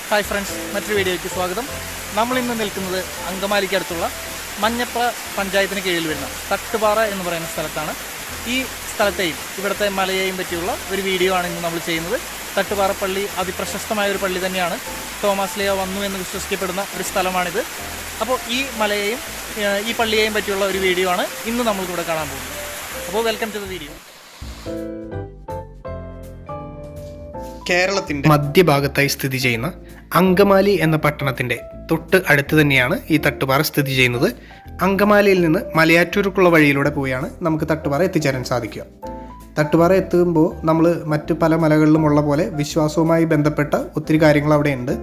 Hi friends, മറ്റൊരു വീഡിയോയ്ക്ക് സ്വാഗതം. നമ്മളിന്ന് നിൽക്കുന്നത് അങ്കമാലിക്കടുത്തുള്ള മഞ്ഞപ്ര പഞ്ചായത്തിന് കീഴിൽ വരുന്ന തട്ടുപാറ എന്ന് പറയുന്ന സ്ഥലത്താണ്. ഈ സ്ഥലത്തെയും ഇവിടുത്തെ മലയെയും പറ്റിയുള്ള ഒരു വീഡിയോ ആണ് ഇന്ന് നമ്മൾ ചെയ്യുന്നത്. തട്ടുപാറ പള്ളി അതിപ്രശസ്തമായ ഒരു പള്ളി തന്നെയാണ്. തോമസ് ലീഹ വന്നു എന്ന് വിശ്വസിക്കപ്പെടുന്ന ഒരു സ്ഥലമാണിത്. അപ്പോൾ ഈ മലയെയും ഈ പള്ളിയെയും പറ്റിയുള്ള ഒരു വീഡിയോ ആണ് ഇന്ന് നമ്മൾക്കിവിടെ കാണാൻ പോകുന്നത്. അപ്പോൾ വെൽക്കം ടു ദ വീഡിയോ. കേരളത്തിൻ്റെ മധ്യഭാഗത്തായി സ്ഥിതി ചെയ്യുന്ന അങ്കമാലി എന്ന പട്ടണത്തിൻ്റെ തൊട്ട് അടുത്ത് തന്നെയാണ് ഈ തട്ടുപാറ സ്ഥിതി ചെയ്യുന്നത്. അങ്കമാലിയിൽ നിന്ന് മലയാറ്റൂർക്കുള്ള വഴിയിലൂടെ പോയാണ് നമുക്ക് തട്ടുപാറ എത്തിച്ചേരാൻ സാധിക്കുക. തട്ടുപാറ എത്തുമ്പോൾ നമ്മൾ മറ്റ് പല മലകളിലുമുള്ള പോലെ വിശ്വാസവുമായി ബന്ധപ്പെട്ട ഒത്തിരി കാര്യങ്ങൾ അവിടെയുണ്ട്.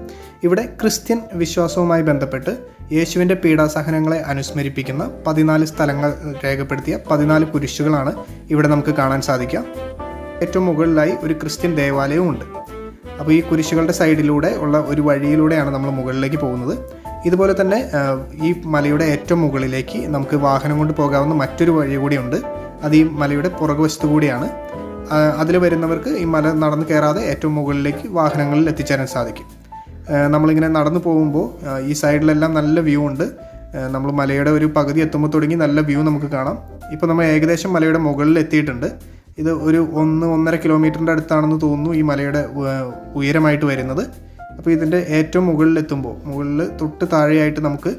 ഇവിടെ ക്രിസ്ത്യൻ വിശ്വാസവുമായി ബന്ധപ്പെട്ട് യേശുവിൻ്റെ പീഡാസഹനങ്ങളെ അനുസ്മരിപ്പിക്കുന്ന 14 സ്ഥലങ്ങൾ രേഖപ്പെടുത്തിയ 14 കുരിശുകളാണ് ഇവിടെ നമുക്ക് കാണാൻ സാധിക്കുക. ഏറ്റവും മുകളിലായി ഒരു ക്രിസ്ത്യൻ ദേവാലയവും ഉണ്ട്. അപ്പോൾ ഈ കുരിശുകളുടെ സൈഡിലൂടെ ഉള്ള ഒരു വഴിയിലൂടെയാണ് നമ്മൾ മുകളിലേക്ക് പോകുന്നത്. ഇതുപോലെ തന്നെ ഈ മലയുടെ ഏറ്റവും മുകളിലേക്ക് നമുക്ക് വാഹനം കൊണ്ട് പോകാവുന്ന മറ്റൊരു വഴി കൂടിയുണ്ട്. അത് ഈ മലയുടെ പുറകുവശത്തു കൂടിയാണ്. അതിൽ വരുന്നവർക്ക് ഈ മല നടന്ന് കയറാതെ ഏറ്റവും മുകളിലേക്ക് വാഹനങ്ങളിൽ എത്തിച്ചേരാൻ സാധിക്കും. നമ്മളിങ്ങനെ നടന്നു പോകുമ്പോൾ ഈ സൈഡിലെല്ലാം നല്ല വ്യൂ ഉണ്ട്. നമ്മൾ മലയുടെ ഒരു പകുതി എത്തുമ്പോൾ തുടങ്ങി നല്ല വ്യൂ നമുക്ക് കാണാം. ഇപ്പോൾ നമ്മൾ ഏകദേശം മലയുടെ മുകളിൽ എത്തിയിട്ടുണ്ട്. ഇത് ഒരു 1-1.5 കിലോമീറ്ററിൻ്റെ അടുത്താണെന്ന് തോന്നുന്നു ഈ മലയുടെ ഉയരമായിട്ട് വരുന്നത്. അപ്പോൾ ഇതിൻ്റെ ഏറ്റവും മുകളിലെത്തുമ്പോൾ മുകളിൽ തൊട്ട് താഴെയായിട്ട് നമുക്ക്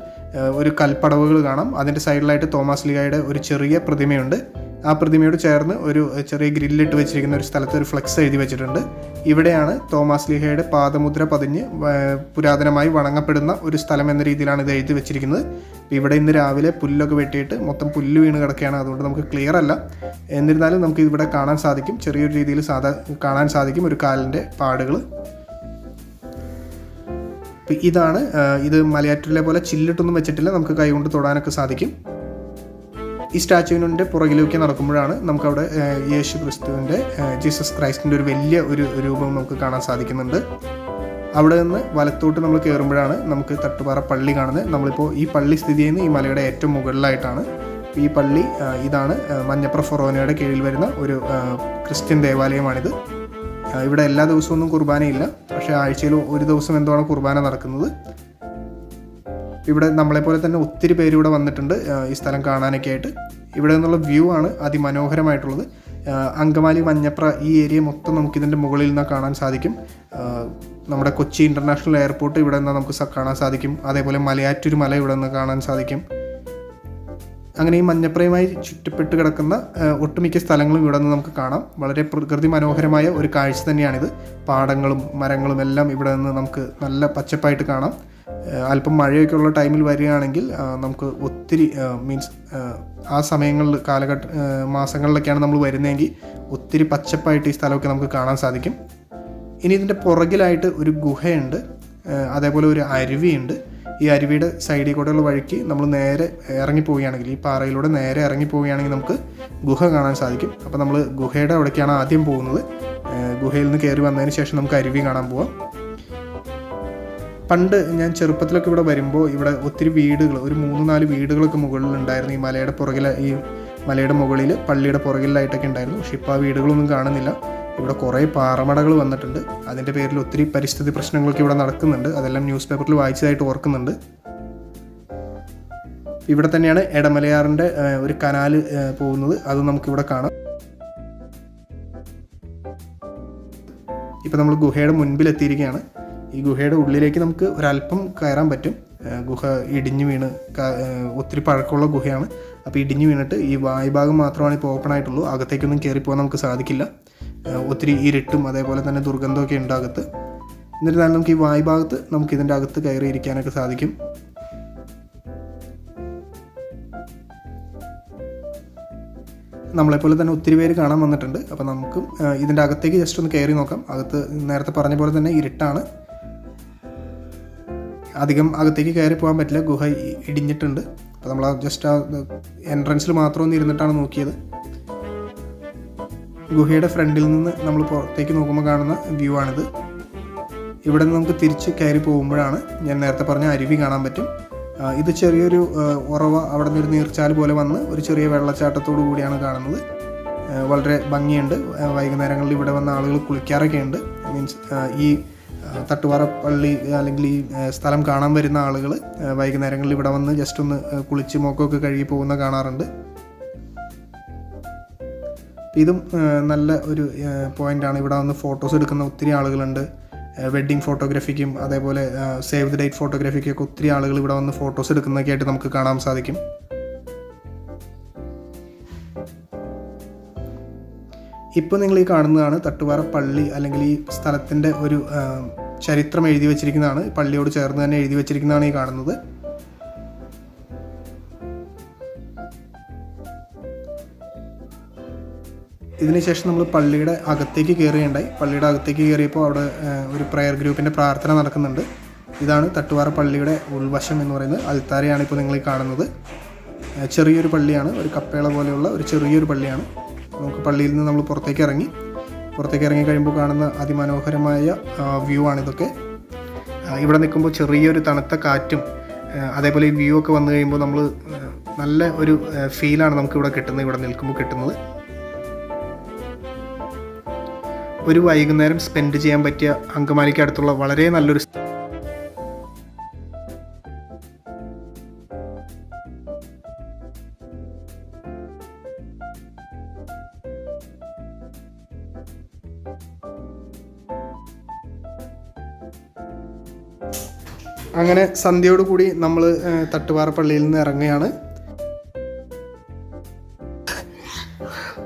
ഒരു കൽപ്പടവുകൾ കാണാം. അതിൻ്റെ സൈഡിലായിട്ട് തോമസ് ലീഹയുടെ ഒരു ചെറിയ പ്രതിമയുണ്ട്. ആ പ്രതിമയോട് ചേർന്ന് ഒരു ചെറിയ ഗ്രില്ലിട്ട് വെച്ചിരിക്കുന്ന ഒരു സ്ഥലത്ത് ഒരു ഫ്ലെക്സ് എഴുതി വെച്ചിട്ടുണ്ട്. ഇവിടെയാണ് തോമസ് ലീഹയുടെ പാദമുദ്ര പതിഞ്ഞ് പുരാതനമായി വണങ്ങപ്പെടുന്ന ഒരു സ്ഥലം എന്ന രീതിയിലാണ് ഇത് എഴുതി വെച്ചിരിക്കുന്നത്. ഇവിടെ ഇന്ന് രാവിലെ പുല്ലൊക്കെ വെട്ടിയിട്ട് മൊത്തം പുല്ല് വീണ് കിടക്കുകയാണ്. അതുകൊണ്ട് നമുക്ക് ക്ലിയർ അല്ല. എന്നിരുന്നാലും നമുക്ക് ഇവിടെ കാണാൻ സാധിക്കും, ചെറിയൊരു രീതിയിൽ കാണാൻ സാധിക്കും ഒരു കാലിൻ്റെ പാടുകൾ. ഇതാണ് ഇത് മലയാറ്റൂരിലെ പോലെ ചില്ലിട്ടൊന്നും വെച്ചിട്ടില്ല, നമുക്ക് കൈകൊണ്ട് തൊടാനൊക്കെ സാധിക്കും. ഈ സ്റ്റാച്ചുവിൻ്റെ പുറകിലേക്ക് നടക്കുമ്പോഴാണ് നമുക്കവിടെ യേശു ക്രിസ്തുവിൻ്റെ ജീസസ് ക്രൈസ്റ്റിൻ്റെ ഒരു വലിയ ഒരു രൂപം നമുക്ക് കാണാൻ സാധിക്കുന്നുണ്ട്. അവിടെ നിന്ന് വലത്തോട്ട് നമ്മൾ കയറുമ്പോഴാണ് നമുക്ക് തട്ടുപാറ പള്ളി കാണുന്നത്. നമ്മളിപ്പോൾ ഈ പള്ളി സ്ഥിതി ചെയ്യുന്ന ഈ മലയുടെ ഏറ്റവും മുകളിലായിട്ടാണ്. ഈ പള്ളി ഇതാണ് മഞ്ഞപ്ര ഫൊറോനയുടെ കീഴിൽ വരുന്ന ഒരു ക്രിസ്ത്യൻ ദേവാലയമാണിത്. ഇവിടെ എല്ലാ ദിവസമൊന്നും കുർബാനയില്ല, പക്ഷേ ആഴ്ചയിൽ ഒരു ദിവസം എന്താണ് കുർബാന നടക്കുന്നത്. ഇവിടെ നമ്മളെപ്പോലെ തന്നെ ഒത്തിരി പേര് ഇവിടെ വന്നിട്ടുണ്ട് ഈ സ്ഥലം കാണാനൊക്കെ ആയിട്ട്. ഇവിടെ നിന്നുള്ള വ്യൂ ആണ് അതിമനോഹരമായിട്ടുള്ളത്. അങ്കമാലി മഞ്ഞപ്ര ഈ ഏരിയ മൊത്തം നമുക്കിതിൻ്റെ മുകളിൽ നിന്ന് കാണാൻ സാധിക്കും. നമ്മുടെ കൊച്ചി ഇൻ്റർനാഷണൽ എയർപോർട്ട് ഇവിടെ നിന്ന് നമുക്ക് കാണാൻ സാധിക്കും. അതേപോലെ മലയാറ്റൂർ മല ഇവിടെ നിന്ന് കാണാൻ സാധിക്കും. അങ്ങനെ ഈ മഞ്ഞപ്രയുമായി ചുറ്റപ്പെട്ട് കിടക്കുന്ന ഒട്ടുമിക്ക സ്ഥലങ്ങളും ഇവിടെ നിന്ന് നമുക്ക് കാണാം. വളരെ പ്രകൃതി മനോഹരമായ ഒരു കാഴ്ച തന്നെയാണിത്. പാടങ്ങളും മരങ്ങളും എല്ലാം ഇവിടെ നിന്ന് നമുക്ക് നല്ല പച്ചപ്പായിട്ട് കാണാം. അല്പം മഴയൊക്കെ ഉള്ള ടൈമിൽ വരികയാണെങ്കിൽ നമുക്ക് ഒത്തിരി ആ സമയങ്ങളിൽ മാസങ്ങളിലൊക്കെയാണ് നമ്മൾ വരുന്നതെങ്കിൽ ഒത്തിരി പച്ചപ്പായിട്ട് ഈ സ്ഥലമൊക്കെ നമുക്ക് കാണാൻ സാധിക്കും. ഇനി ഇതിൻ്റെ പുറകിലായിട്ട് ഒരു ഗുഹയുണ്ട്, അതേപോലെ ഒരു അരുവിയുണ്ട്. ഈ അരുവിയുടെ സൈഡിൽ കൂടെയുള്ള വഴിക്ക് നമ്മൾ നേരെ ഇറങ്ങിപ്പോവുകയാണെങ്കിൽ, ഈ പാറയിലൂടെ നേരെ ഇറങ്ങിപ്പോവുകയാണെങ്കിൽ നമുക്ക് ഗുഹ കാണാൻ സാധിക്കും. അപ്പോൾ നമ്മൾ ഗുഹയുടെ അവിടേക്കാണ് ആദ്യം പോകുന്നത്. ഗുഹയിൽ നിന്ന് കയറി വന്നതിന് ശേഷം നമുക്ക് അരുവി കാണാൻ പോവാം. പണ്ട് ഞാൻ ചെറുപ്പത്തിലൊക്കെ ഇവിടെ വരുമ്പോൾ ഇവിടെ ഒത്തിരി വീടുകൾ, ഒരു 3-4 വീടുകളൊക്കെ മുകളിലുണ്ടായിരുന്നു. ഈ മലയുടെ പുറകിൽ, ഈ മലയുടെ മുകളിൽ പള്ളിയുടെ പുറകിലായിട്ടൊക്കെ ഉണ്ടായിരുന്നു. പക്ഷെ ഇപ്പോൾ ആ വീടുകളൊന്നും കാണുന്നില്ല. ഇവിടെ കുറേ പാറമടകൾ വന്നിട്ടുണ്ട്. അതിൻ്റെ പേരിൽ ഒത്തിരി പരിസ്ഥിതി പ്രശ്നങ്ങളൊക്കെ ഇവിടെ നടക്കുന്നുണ്ട്. അതെല്ലാം ന്യൂസ് പേപ്പറിൽ വായിച്ചതായിട്ട് ഓർക്കുന്നുണ്ട്. ഇവിടെ തന്നെയാണ് എടമലയാറിൻ്റെ ഒരു കനാല് പോകുന്നത്. അത് നമുക്കിവിടെ കാണാം. ഇപ്പോൾ നമ്മൾ ഗുഹയുടെ മുൻപിലെത്തിയിരിക്കുകയാണ്. ഈ ഗുഹയുടെ ഉള്ളിലേക്ക് നമുക്ക് ഒരല്പം കയറാൻ പറ്റും. ഗുഹ ഇടിഞ്ഞു വീണ് ഒത്തിരി പഴക്കമുള്ള ഗുഹയാണ്. അപ്പോൾ ഇടിഞ്ഞു വീണിട്ട് ഈ വായുഭാഗം മാത്രമാണ് ഇപ്പോൾ ഓപ്പൺ ആയിട്ടുള്ളൂ. അകത്തേക്കൊന്നും കയറിപ്പോകാൻ നമുക്ക് സാധിക്കില്ല. ഒത്തിരി ഇരുട്ടും അതേപോലെ തന്നെ ദുർഗന്ധമൊക്കെ ഉണ്ട് അകത്ത്. എന്നിരുന്നാലും നമുക്ക് ഈ വായുഭാഗത്ത് നമുക്ക് ഇതിൻ്റെ അകത്ത് കയറി ഇരിക്കാനൊക്കെ സാധിക്കും. നമ്മളെപ്പോലെ തന്നെ ഒത്തിരി പേര് കാണാൻ വന്നിട്ടുണ്ട്. അപ്പോൾ നമുക്ക് ഇതിൻ്റെ അകത്തേക്ക് ജസ്റ്റ് ഒന്ന് കയറി നോക്കാം. അകത്ത് നേരത്തെ പറഞ്ഞ പോലെ തന്നെ ഇരുട്ടാണ്. അധികം അകത്തേക്ക് കയറി പോകാൻ പറ്റില്ല, ഗുഹ ഇടിഞ്ഞിട്ടുണ്ട്. അപ്പോൾ നമ്മൾ ജസ്റ്റ് ആ എൻട്രൻസിൽ മാത്രം ഒന്ന് ഇരുന്നിട്ടാണ് നോക്കിയത്. ഗുഹയുടെ ഫ്രണ്ടിൽ നിന്ന് നമ്മൾ പുറത്തേക്ക് നോക്കുമ്പോൾ കാണുന്ന വ്യൂ ആണിത്. ഇവിടെ നിന്ന് നമുക്ക് തിരിച്ച് കയറി പോകുമ്പോഴാണ് ഞാൻ നേരത്തെ പറഞ്ഞ അരുവി കാണാൻ പറ്റും. ഇത് ചെറിയൊരു ഉറവ, അവിടെ നിന്നൊരു നീർച്ചാൽ പോലെ വന്ന് ഒരു ചെറിയ വെള്ളച്ചാട്ടത്തോടു കൂടിയാണ് കാണുന്നത്. വളരെ ഭംഗിയുണ്ട്. വൈകുന്നേരങ്ങളിൽ ഇവിടെ വന്ന ആളുകൾ കുളിക്കാറൊക്കെ ഉണ്ട്. മീൻസ് ഈ തട്ടുപാറ പള്ളി അല്ലെങ്കിൽ ഈ സ്ഥലം കാണാൻ വരുന്ന ആളുകൾ വൈകുന്നേരങ്ങളിൽ ഇവിടെ വന്ന് ജസ്റ്റ് ഒന്ന് കുളിച്ച് മുഖമൊക്കെ കഴുകി പോകുന്ന കാണാറുണ്ട്. ഇതും നല്ല ഒരു പോയിൻ്റാണ്. ഇവിടെ വന്ന് ഫോട്ടോസ് എടുക്കുന്ന ഒത്തിരി ആളുകളുണ്ട്. വെഡ്ഡിങ് ഫോട്ടോഗ്രാഫിക്കും അതേപോലെ സേവ് ദി ഡേറ്റ് ഫോട്ടോഗ്രാഫിക്കൊക്കെ ഒത്തിരി ആളുകൾ ഇവിടെ വന്ന് ഫോട്ടോസ് എടുക്കുന്നതൊക്കെ ആയിട്ട് നമുക്ക് കാണാൻ സാധിക്കും. ഇപ്പോൾ നിങ്ങൾ ഈ കാണുന്നതാണ് തട്ടുപാറ പള്ളി, അല്ലെങ്കിൽ ഈ സ്ഥലത്തിൻ്റെ ഒരു ചരിത്രം എഴുതി വച്ചിരിക്കുന്നതാണ്. പള്ളിയോട് ചേർന്ന് തന്നെ എഴുതി വച്ചിരിക്കുന്നതാണ് ഈ കാണുന്നത്. ഇതിനുശേഷം നമ്മൾ പള്ളിയുടെ അകത്തേക്ക് കയറുകയുണ്ടായി. പള്ളിയുടെ അകത്തേക്ക് കയറിയപ്പോൾ അവിടെ ഒരു പ്രയർ ഗ്രൂപ്പിൻ്റെ പ്രാർത്ഥന നടക്കുന്നുണ്ട്. ഇതാണ് തട്ടുപാറ പള്ളിയുടെ ഉൾവശം എന്ന് പറയുന്നത്. അൽത്താരയാണ് ഇപ്പോൾ നിങ്ങൾ ഈ കാണുന്നത്. ചെറിയൊരു പള്ളിയാണ്, ഒരു കപ്പേള പോലെയുള്ള ഒരു ചെറിയൊരു പള്ളിയാണ്. നമുക്ക് പള്ളിയിൽ നിന്ന് നമ്മൾ പുറത്തേക്ക് ഇറങ്ങി കഴിയുമ്പോൾ കാണുന്ന അതിമനോഹരമായ വ്യൂ ആണിതൊക്കെ. ഇവിടെ നിൽക്കുമ്പോൾ ചെറിയൊരു തണുത്ത കാറ്റും അതേപോലെ ഈ വ്യൂ ഒക്കെ വന്നു കഴിയുമ്പോൾ നമ്മൾ നല്ല ഒരു ഫീലാണ് നമുക്കിവിടെ കിട്ടുന്നത്, ഇവിടെ നിൽക്കുമ്പോൾ കിട്ടുന്നത്. ഒരു വൈകുന്നേരം സ്പെൻഡ് ചെയ്യാൻ പറ്റിയ അങ്കമാലിക്ക് അടുത്തുള്ള വളരെ നല്ലൊരു അങ്ങനെ സന്ധ്യയോടുകൂടി നമ്മൾ തട്ടുപാറ പള്ളിയിൽ നിന്ന് ഇറങ്ങുകയാണ്.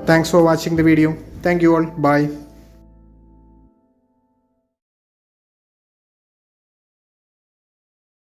Thanks for watching the video. Thank you all. By.